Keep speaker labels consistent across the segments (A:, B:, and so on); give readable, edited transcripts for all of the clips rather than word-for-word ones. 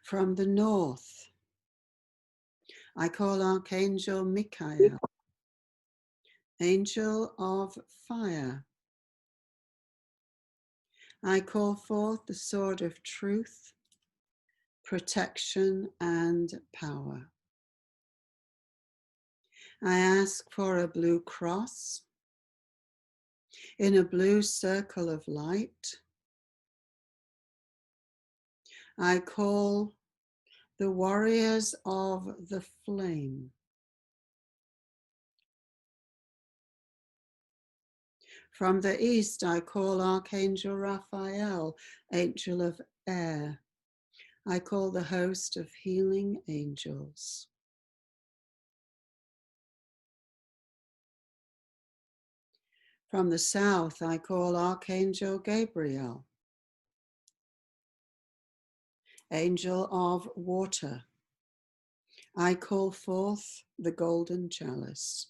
A: From the north, I call Archangel Michael, Angel of Fire. I call forth the sword of truth, protection, and power. I ask for a blue cross in a blue circle of light. I call the warriors of the flame. From the east, I call Archangel Raphael, Angel of Air. I call the host of healing angels. From the south, I call Archangel Gabriel, Angel of Water. I call forth the golden chalice.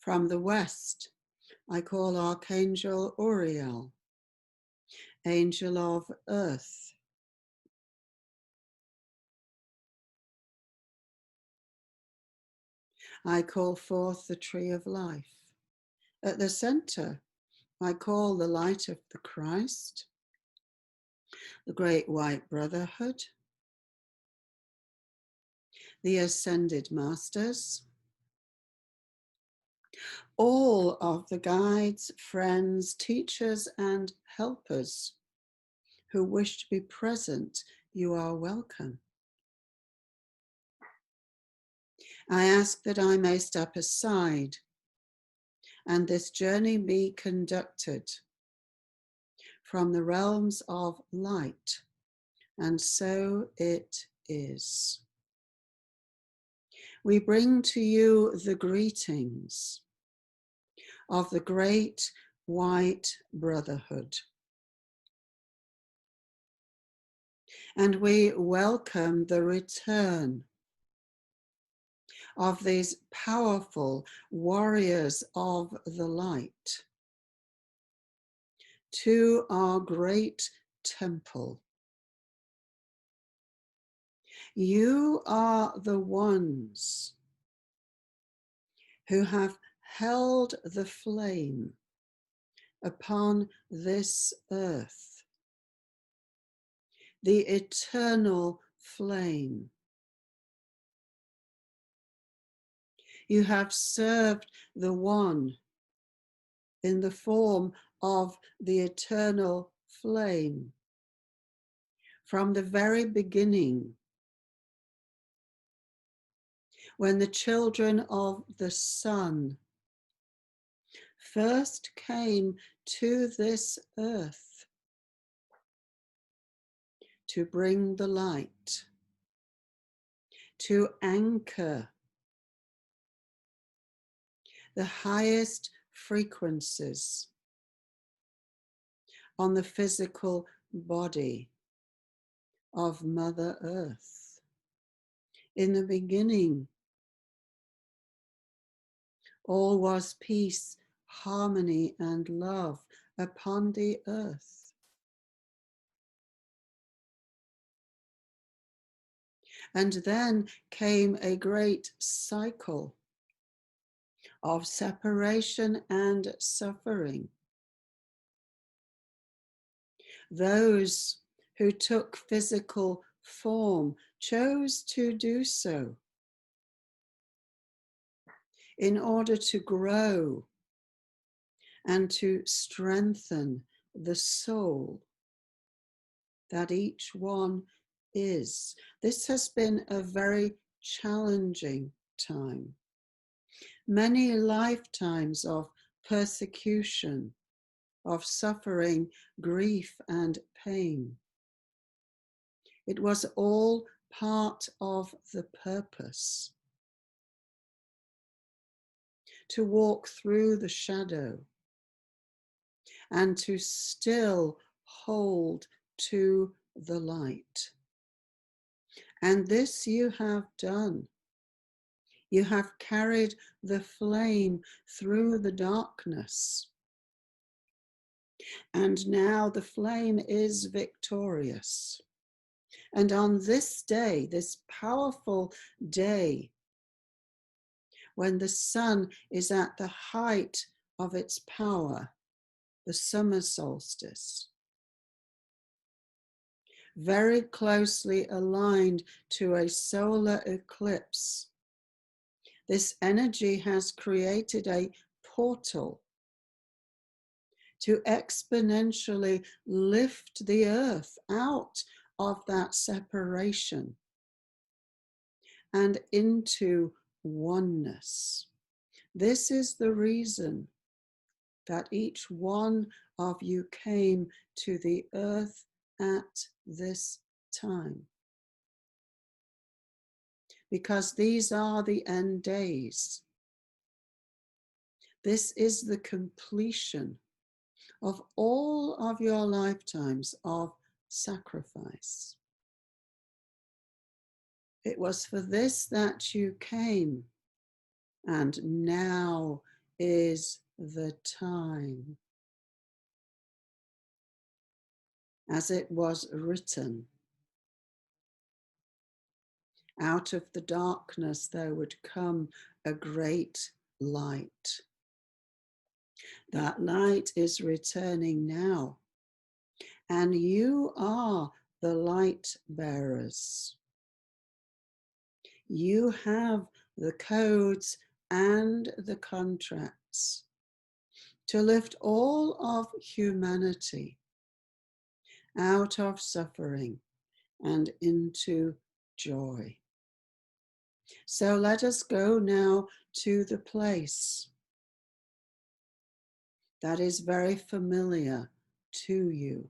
A: From the west, I call Archangel Uriel, Angel of Earth. I call forth the tree of life. At the center, I call the light of the Christ, the great white brotherhood, the ascended masters, all of the guides, friends, teachers, and helpers who wish to be present. You are welcome. I ask that I may step aside and this journey be conducted from the realms of light, and so it is. We bring to you the greetings of the great white brotherhood. And we welcome the return of these powerful warriors of the light to our great temple. You are the ones who have held the flame upon this earth, the eternal flame. You have served the one in the form of the eternal flame from the very beginning, when the children of the sun first came to this earth to bring the light, to anchor the highest frequencies on the physical body of Mother Earth. In the beginning, all was peace, harmony, and love upon the earth. And then came a great cycle of separation and suffering. Those who took physical form chose to do so in order to grow and to strengthen the soul that each one is. This has been a very challenging time. Many lifetimes of persecution, of suffering, grief, and pain. It was all part of the purpose. To walk through the shadow and to still hold to the light. And this you have done. You have carried the flame through the darkness. And now the flame is victorious. And on this day, this powerful day, when the sun is at the height of its power, the summer solstice, very closely aligned to a solar eclipse, this energy has created a portal to exponentially lift the earth out of that separation and into oneness. This is the reason that each one of you came to the earth at this time. Because these are the end days. This is the completion of all of your lifetimes of sacrifice. It was for this that you came, and now is the time. As it was written, out of the darkness there would come a great light. That light is returning now, and you are the light bearers. You have the codes and the contracts to lift all of humanity out of suffering and into joy. So let us go now to the place that is very familiar to you.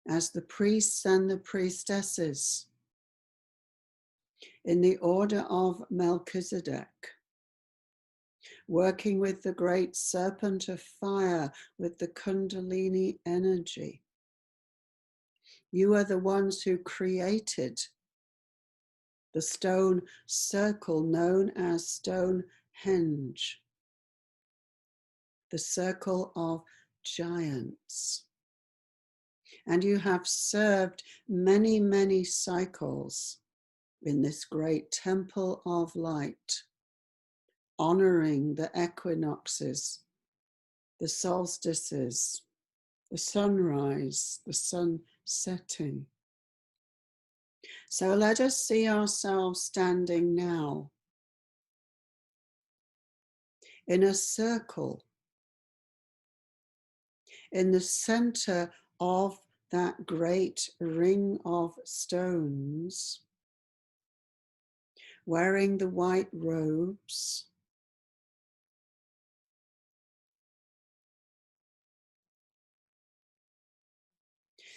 A: As the priests and the priestesses in the order of Melchizedek, working with the great serpent of fire, with the Kundalini energy, you are the ones who created the stone circle known as Stonehenge, the circle of giants. And you have served many, many cycles in this great temple of light, honoring the equinoxes, the solstices, the sunrise, the sun setting. So let us see ourselves standing now in a circle, in the center of that great ring of stones, wearing the white robes,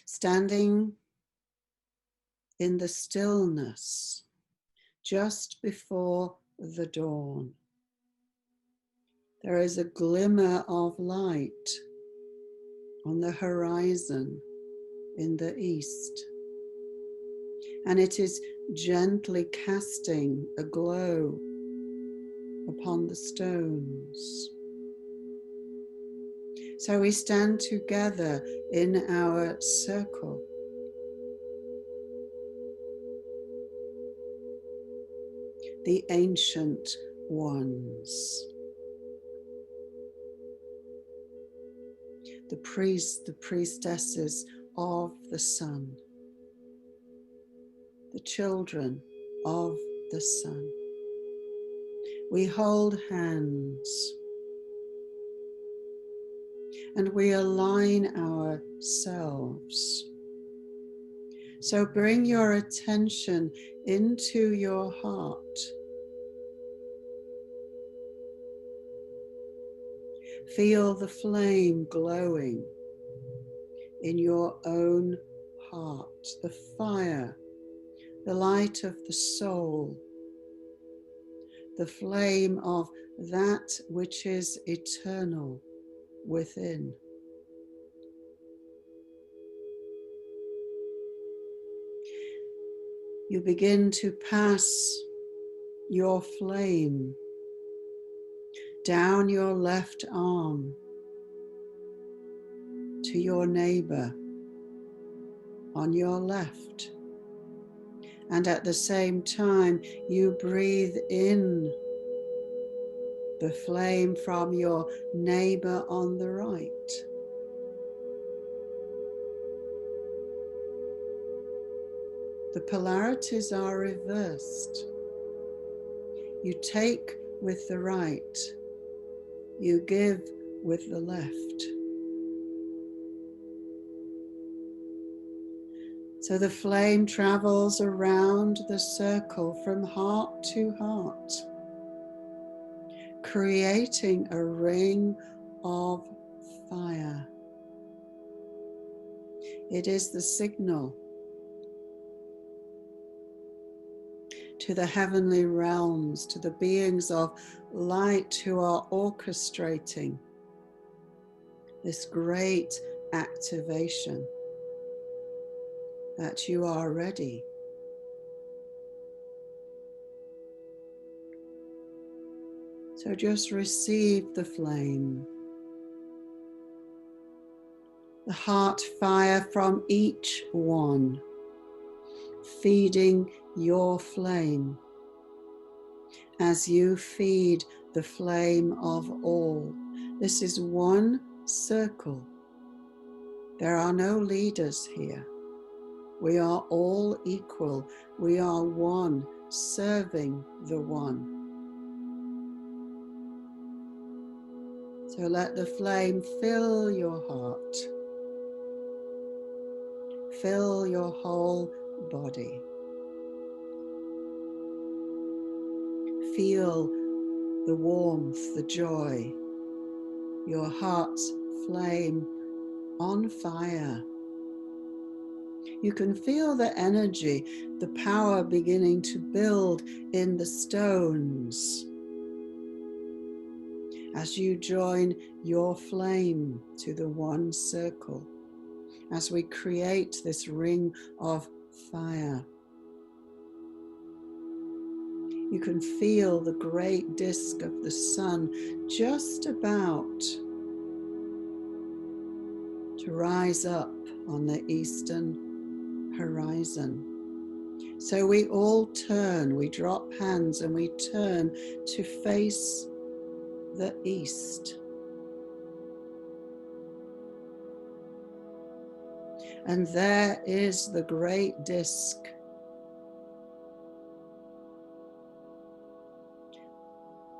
A: standing in the stillness just before the dawn. There is a glimmer of light on the horizon in the east, and it is gently casting a glow upon the stones. So we stand together in our circle. The ancient ones, the priests, the priestesses of the sun, the children of the sun. We hold hands and we align ourselves. So bring your attention into your heart. Feel the flame glowing in your own heart, the fire, the light of the soul, the flame of that which is eternal within. You begin to pass your flame down your left arm to your neighbor, on your left. And at the same time, you breathe in the flame from your neighbor on the right. The polarities are reversed. You take with the right, you give with the left. So the flame travels around the circle from heart to heart, creating a ring of fire. It is the signal to the heavenly realms, to the beings of light who are orchestrating this great activation, that you are ready. So just receive the flame, the heart fire from each one, feeding your flame as you feed the flame of all. This is one circle. There are no leaders here. We are all equal. We are one, serving the one. So let the flame fill your heart, fill your whole body. Feel the warmth, the joy, your heart's flame on fire. You can feel the energy, the power beginning to build in the stones as you join your flame to the one circle, as we create this ring of fire. You can feel the great disk of the sun just about to rise up on the eastern horizon. So we all turn, we drop hands and we turn to face the east. And there is the great disk,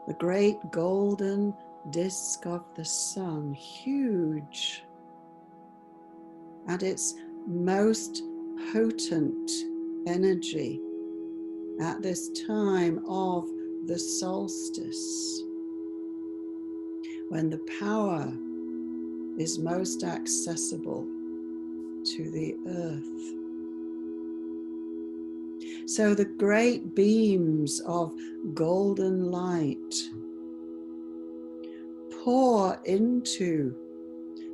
A: the great golden disk of the sun, huge, at its most potent energy at this time of the solstice, when the power is most accessible to the earth. So the great beams of golden light pour into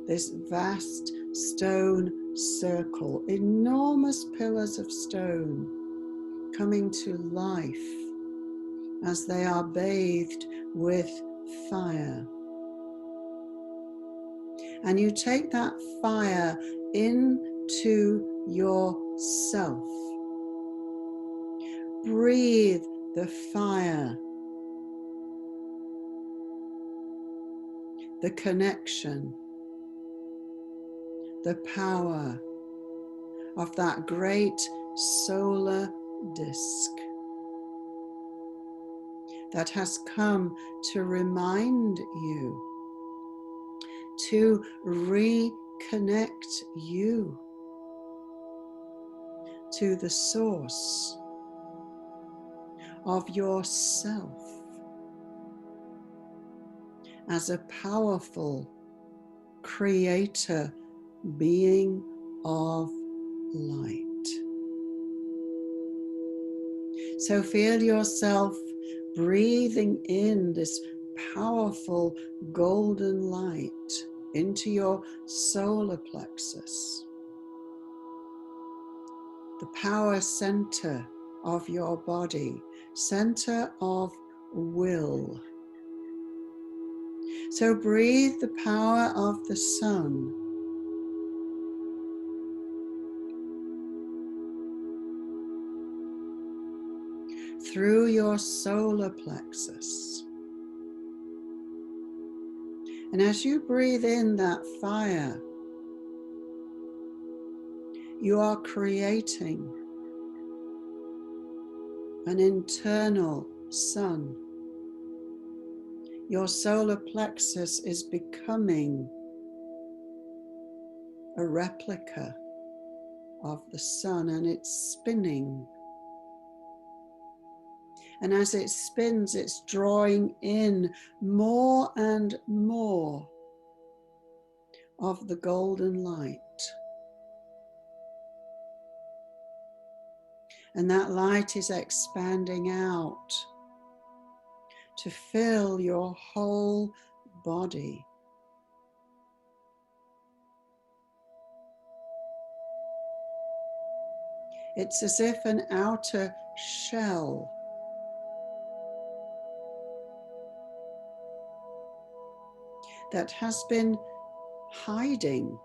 A: this vast stone circle, enormous pillars of stone coming to life as they are bathed with fire. And you take that fire into yourself. Breathe the fire, the connection, the power of that great solar disk that has come to remind you, to reconnect you to the source of yourself as a powerful creator being of light. So feel yourself breathing in this powerful golden light into your solar plexus, the power center of your body, center of will. So breathe the power of the sun through your solar plexus. And as you breathe in that fire, you are creating an internal sun. Your solar plexus is becoming a replica of the sun, and it's spinning. And as it spins, it's drawing in more and more of the golden light. And that light is expanding out to fill your whole body. It's as if an outer shell that has been hiding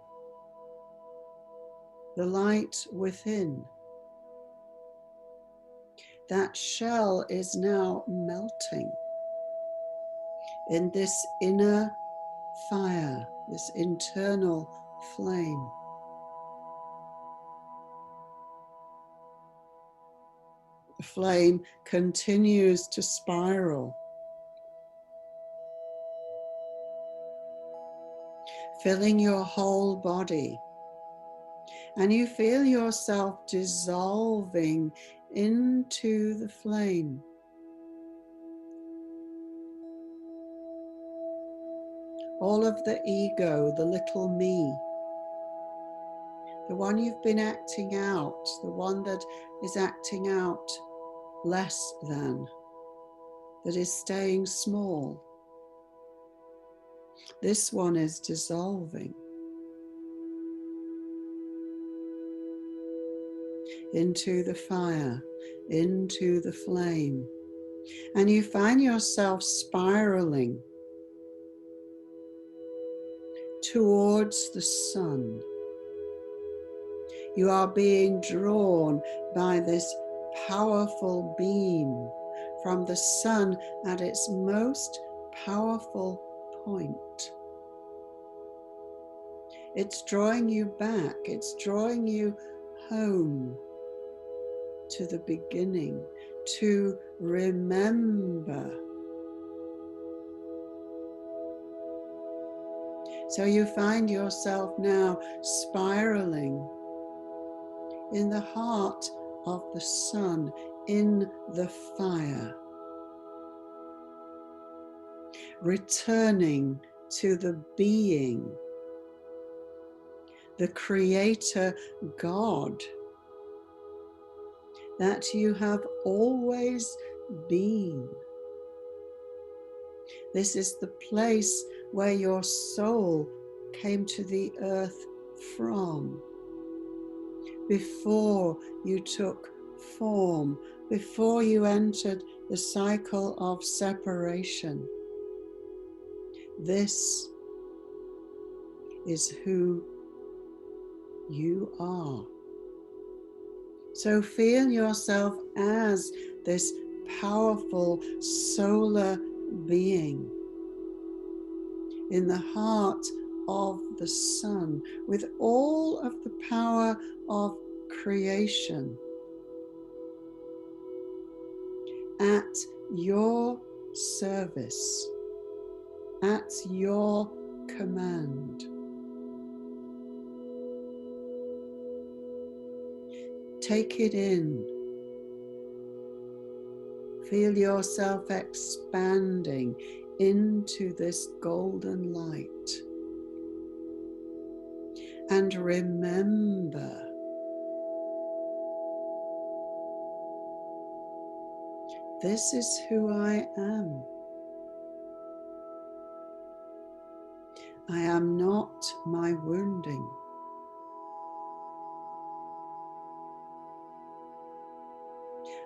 A: the light within. That shell is now melting in this inner fire, this internal flame. The flame continues to spiral, filling your whole body. And you feel yourself dissolving into the flame. All of the ego, the little me, the one you've been acting out, the one that is acting out less than, that is staying small. This one is dissolving into the fire, into the flame. And you find yourself spiraling towards the sun. You are being drawn by this powerful beam from the sun at its most powerful point. It's drawing you back, it's drawing you home to the beginning, to remember. So you find yourself now spiraling in the heart of the sun, in the fire, returning to the being, the creator God that you have always been. This is the place where your soul came to the earth from, before you took form, before you entered the cycle of separation. This is who you are. So feel yourself as this powerful solar being in the heart of the sun, with all of the power of creation at your service, at your command. Take it in. Feel yourself expanding into this golden light. And remember, this is who I am. I am not my wounding.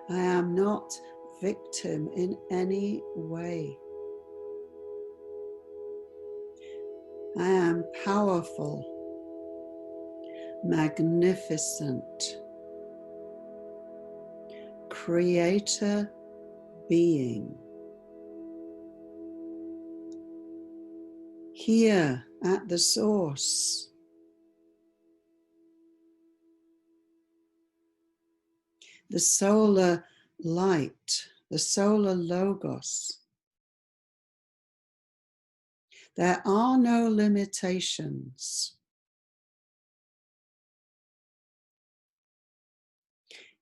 A: I am not victim in any way. I am powerful, magnificent, creator being. Here at the source, the solar light, the solar logos. There are no limitations.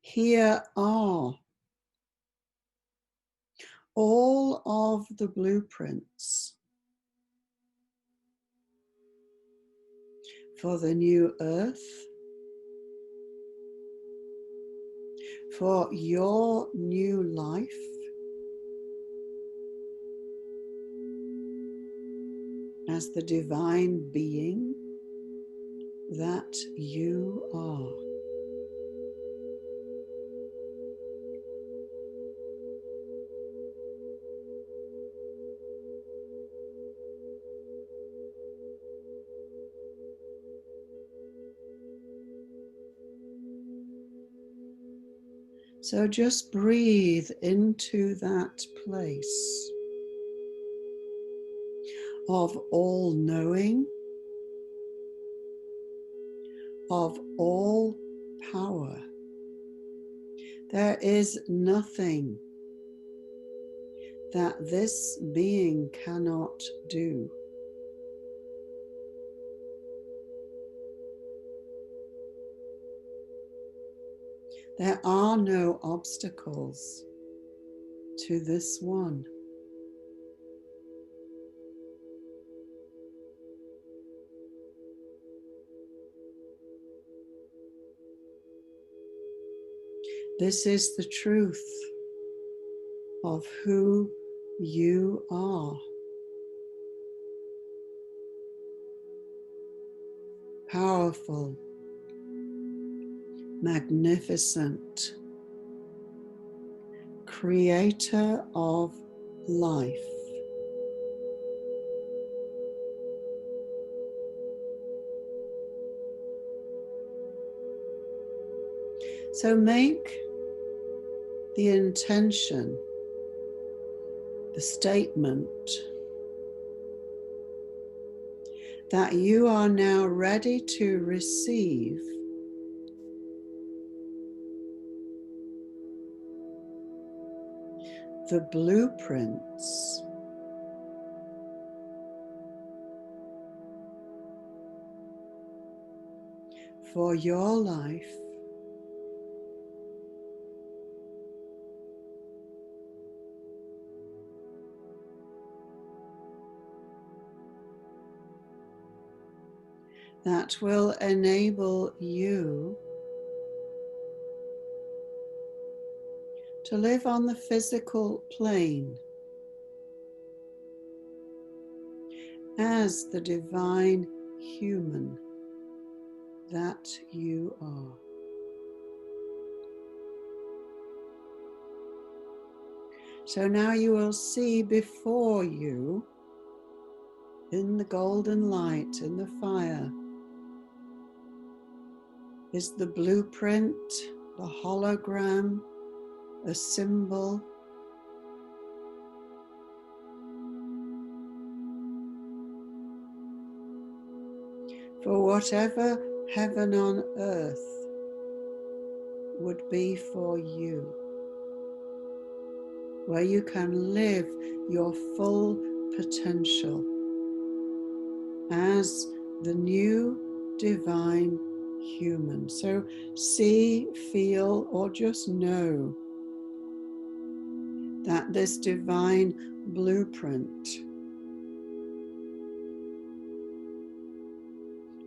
A: Here are all of the blueprints for the new earth, for your new life, as the divine being that you are. So just breathe into that place of all knowing, of all power. There is nothing that this being cannot do. There are no obstacles to this one. This is the truth of who you are. Powerful, magnificent, creator of life. So make the intention, the statement that you are now ready to receive the blueprints for your life that will enable you to live on the physical plane as the divine human that you are. So now you will see before you, in the golden light, in the fire, is the blueprint, the hologram, a symbol for whatever heaven on earth would be for you, where you can live your full potential as the new divine human. So see, feel, or just know that this divine blueprint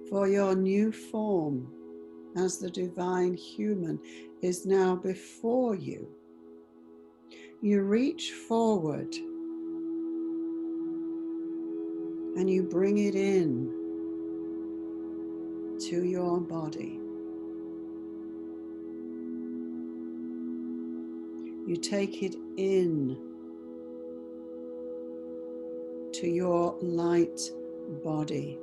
A: for your new form as the divine human is now before you. You reach forward and you bring it in to your body. You take it in to your light body.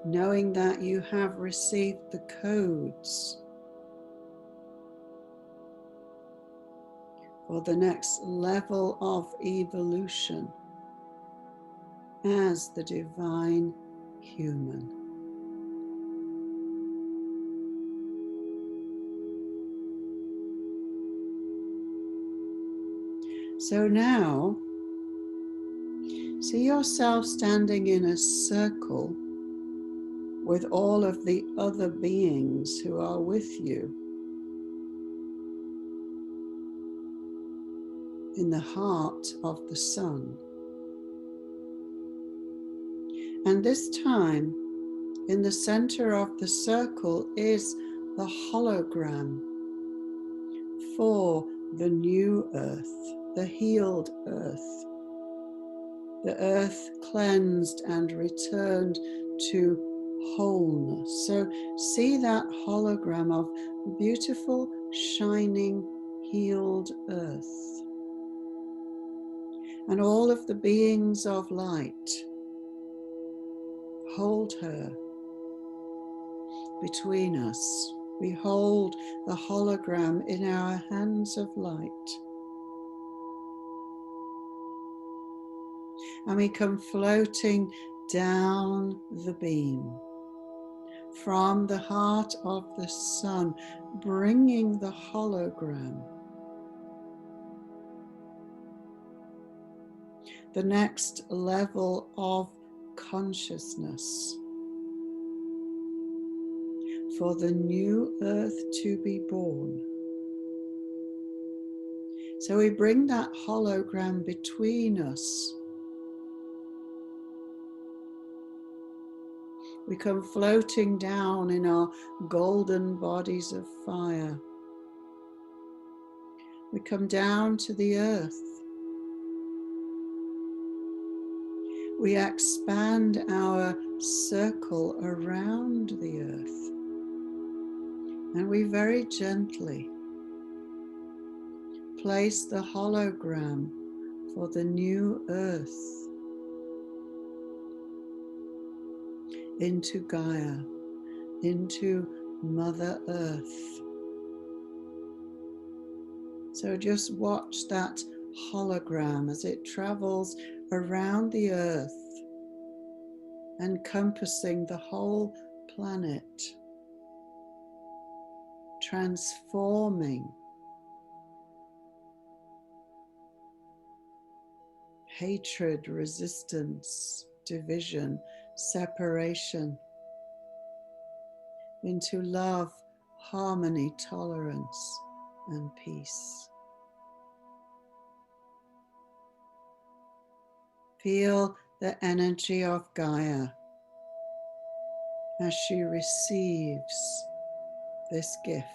A: Knowing that you have received the codes for the next level of evolution as the divine human. So now, see yourself standing in a circle with all of the other beings who are with you in the heart of the sun. And this time, in the center of the circle is the hologram for the new earth, the healed earth, the earth cleansed and returned to wholeness. So see that hologram of beautiful, shining, healed earth. And all of the beings of light, hold her between us. We hold the hologram in our hands of light. And we come floating down the beam from the heart of the sun, bringing the hologram, the next level of consciousness, for the new earth to be born. So we bring that hologram between us. We come floating down in our golden bodies of fire. We come down to the earth. We expand our circle around the earth. And we very gently place the hologram for the new earth into Gaia, into Mother Earth. So just watch that hologram as it travels around the earth, encompassing the whole planet, transforming hatred, resistance, division, separation into love, harmony, tolerance, and peace. Feel the energy of Gaia as she receives this gift.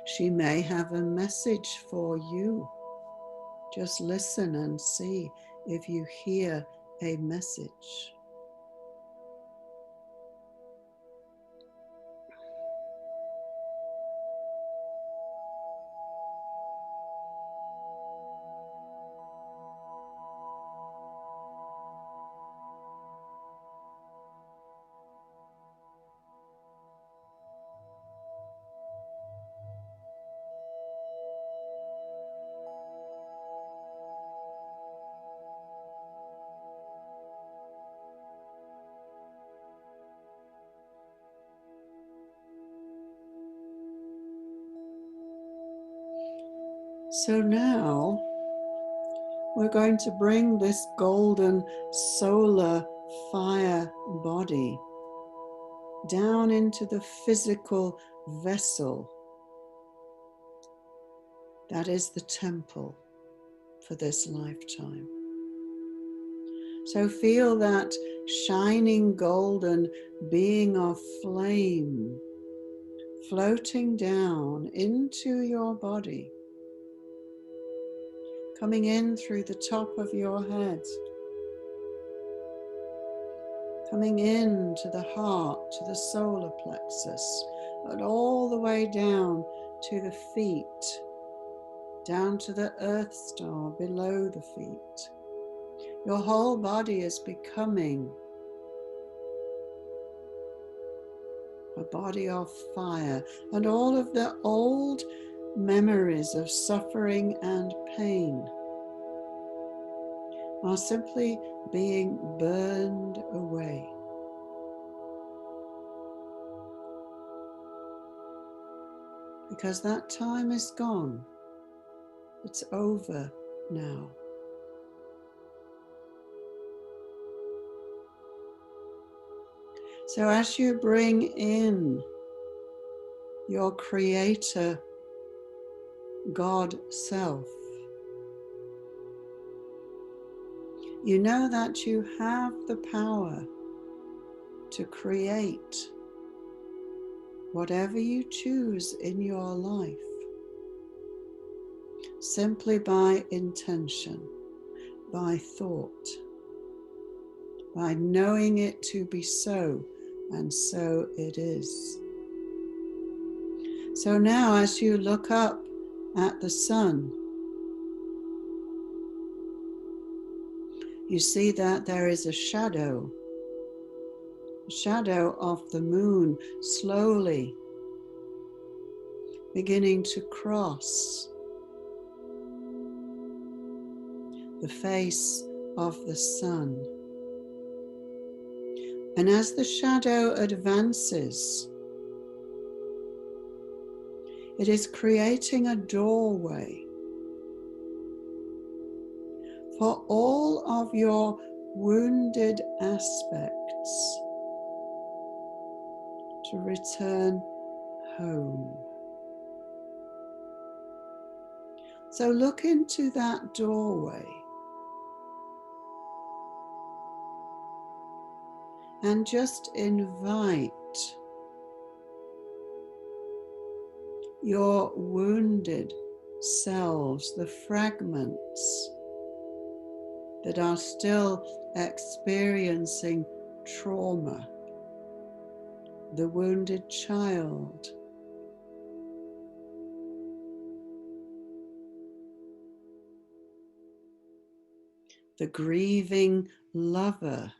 A: She may have a message for you. Just listen and see if you hear a message. So now we're going to bring this golden solar fire body down into the physical vessel that is the temple for this lifetime. So feel that shining golden being of flame floating down into your body, coming in through the top of your head, coming in to the heart, to the solar plexus, and all the way down to the feet, down to the earth star below the feet. Your whole body is becoming a body of fire, and all of the old memories of suffering and pain are simply being burned away. Because that time is gone. It's over now. So as you bring in your Creator, God Self, you know that you have the power to create whatever you choose in your life, simply by intention, by thought, by knowing it to be so, and so it is. So now as you look up at the sun, you see that there is a shadow of the moon slowly beginning to cross the face of the sun. And as the shadow advances, it is creating a doorway for all of your wounded aspects to return home. So look into that doorway and just invite your wounded selves, the fragments that are still experiencing trauma, the wounded child, the grieving lover,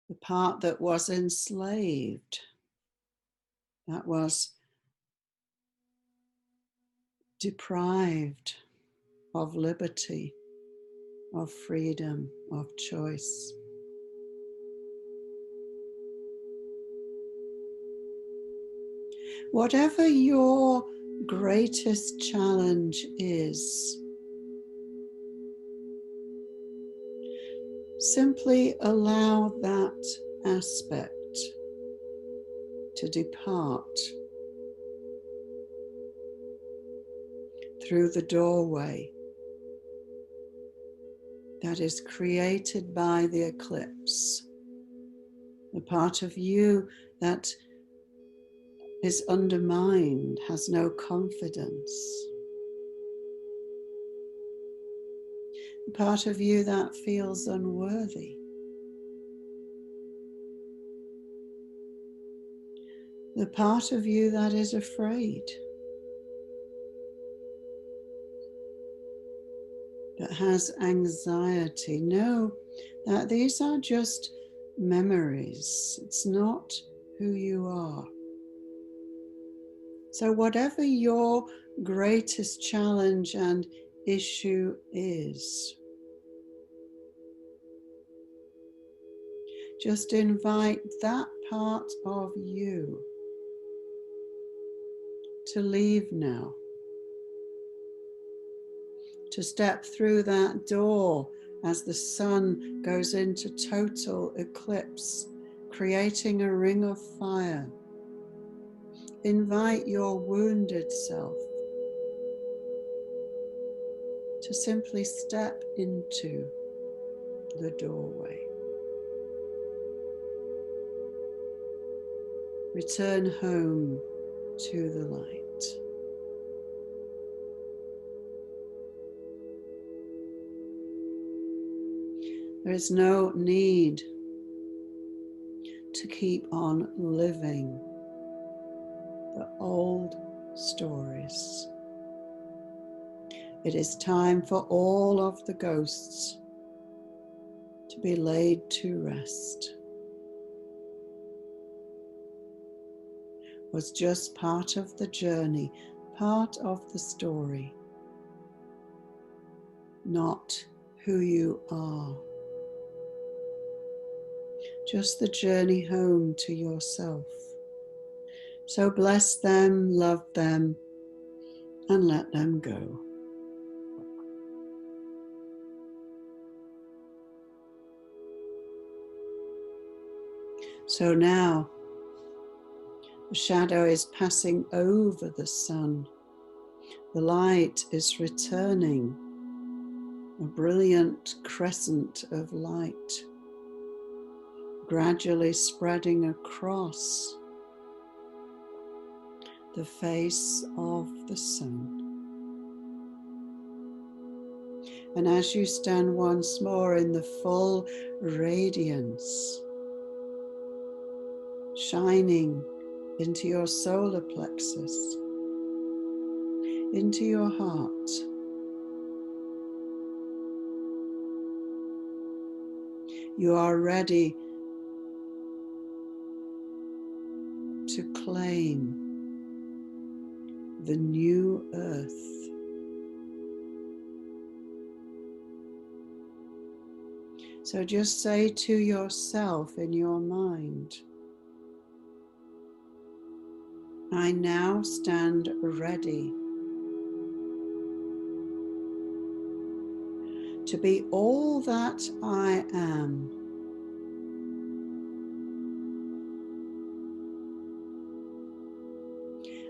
A: the part that was enslaved, that was deprived of liberty, of freedom, of choice. Whatever your greatest challenge is, simply allow that aspect to depart through the doorway that is created by the eclipse, the part of you that is undermined, has no confidence, the part of you that feels unworthy, the part of you that is afraid, that has anxiety. Know that these are just memories. It's not who you are. So whatever your greatest challenge and issue is, just invite that part of you to leave now, to step through that door as the sun goes into total eclipse, creating a ring of fire. Invite your wounded self to simply step into the doorway. Return home to the light. There is no need to keep on living the old stories. It is time for all of the ghosts to be laid to rest. It was just part of the journey, part of the story, not who you are. Just the journey home to yourself. So bless them, love them, and let them go. So now, the shadow is passing over the sun. The light is returning, a brilliant crescent of light, gradually spreading across the face of the sun. And as you stand once more in the full radiance, shining into your solar plexus, into your heart, you are ready to claim the new earth. So just say to yourself in your mind, I now stand ready to be all that I am.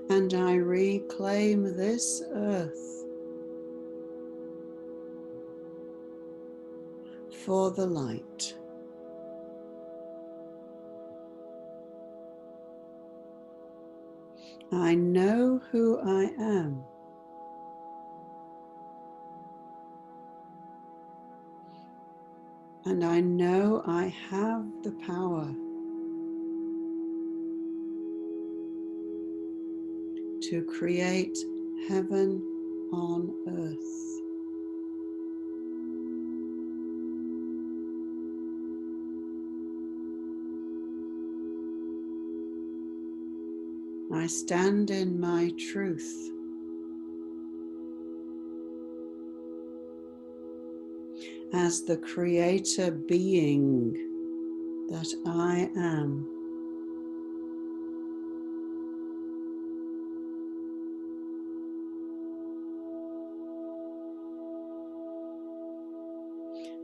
A: And I reclaim this earth for the light. I know who I am. And I know I have the power to create heaven on earth. I stand in my truth. As the creator being that I am.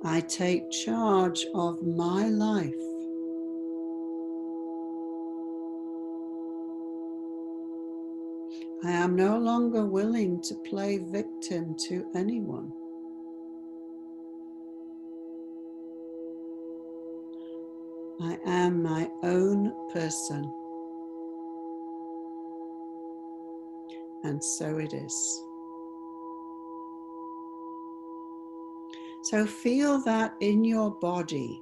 A: I take charge of my life. I am no longer willing to play victim to anyone. I am my own person. And so it is. So feel that in your body.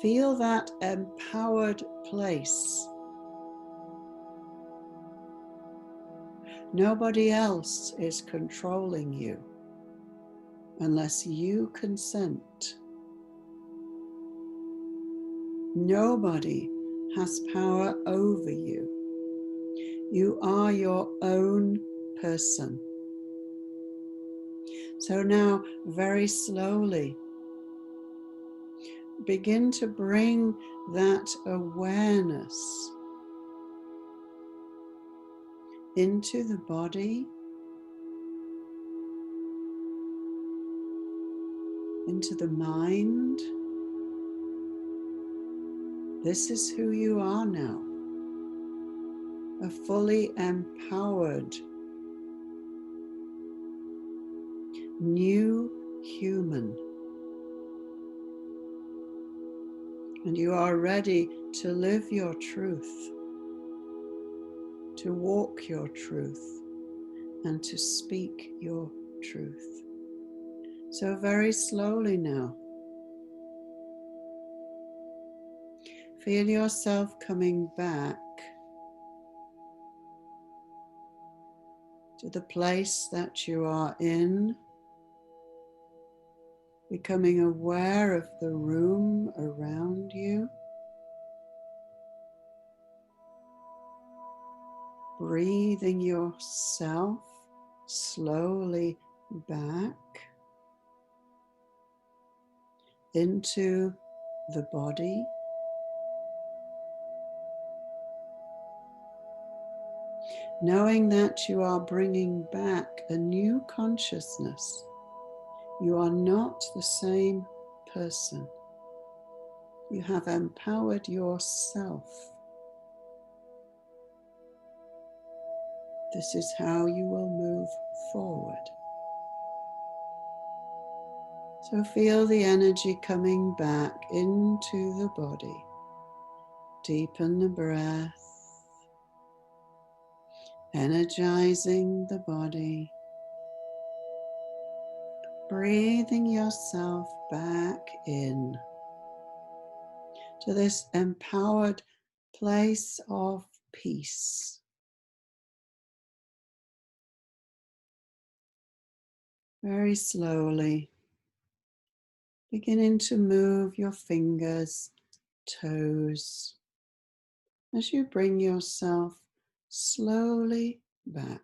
A: Feel that empowered place. Nobody else is controlling you unless you consent. Nobody has power over you. You are your own person. So now, very slowly, begin to bring that awareness into the body, into the mind. This is who you are now, a fully empowered new human. And you are ready to live your truth, to walk your truth, and to speak your truth. So very slowly now, feel yourself coming back to the place that you are in, becoming aware of the room around you. Breathing yourself slowly back into the body. Knowing that you are bringing back a new consciousness. You are not the same person. You have empowered yourself. This is how you will move forward. So feel the energy coming back into the body. Deepen the breath, energizing the body. Breathing yourself back in to this empowered place of peace. Very slowly, beginning to move your fingers, toes, as you bring yourself slowly back.